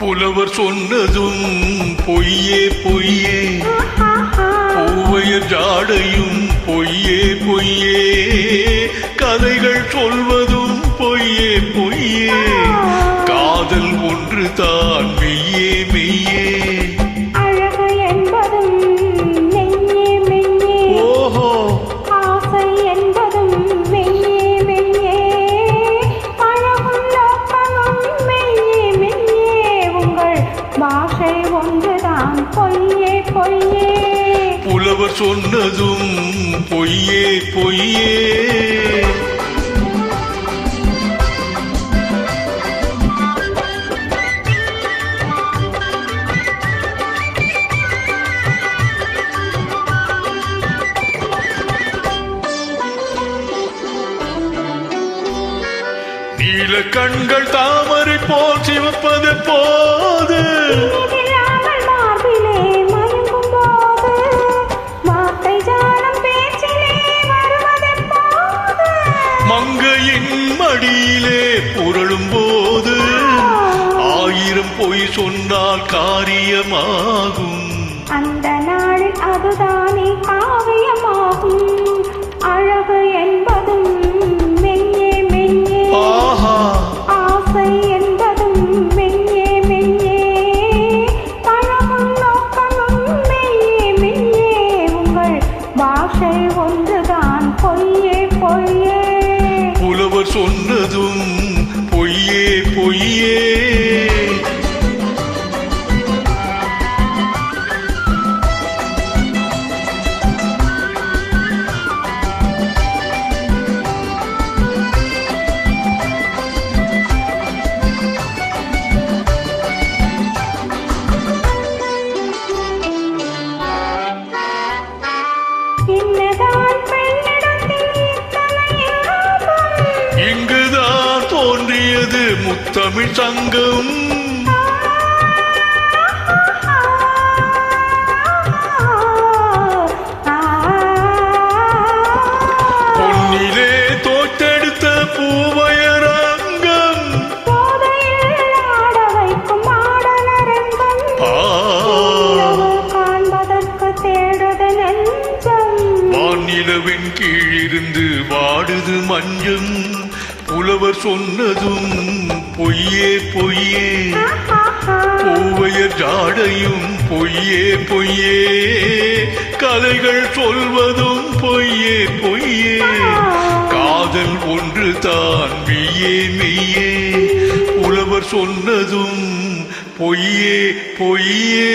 புலவர் சொன்னதும் பொய்யே பொய்யே, பூவையர் ஜாடையும் பொய்யே பொய்யே, கதைகள் சொல்வதும் பொய்யே பொய்யே, காதல் ஒன்று தான் மெய்யே மெய்யே. புலவர் சொன்னதும் பொய்யே பொய்யே. நீல கண்கள் தாமரை போல் சிவப்பது போது, மங்கையின் மடியிலே புரளும் போது, ஆயிரம் பொய் சொன்னால் காரியமாகும். அந்த நாளில் அதுதானே காவியமாகும். அழகு என்பதும் மெய்யே மெய்யே, ஆசை என்பதும் மெய்யே மெய்யே, பழகும் நோக்கமும் மெய்யே மெய்யே, உங்கள் பாஷை ஒன்றுதான் பொய்யே பொய்யே. புலவர் சொன்னதும் பொய்யே பொய்யே. இங்குதான் தோன்றியது முத்தமிழ் சங்கம். பொன்னிலே தோற்றெடுத்த பூவயரங்கம், காண்பதற்கு தேடுது நெஞ்சம், வானிலவின் கீழிருந்து வாடுது மஞ்சம். புலவர் சொன்னதும் பொய்யே பொய்யே, பூவையர் ஜாடையும் பொய்யே பொய்யே, கதைகள் சொல்வதும் பொய்யே பொய்யே, காதல் ஒன்று தான் மெய்யே மெய்யே. புலவர் சொன்னதும் பொய்யே பொய்யே.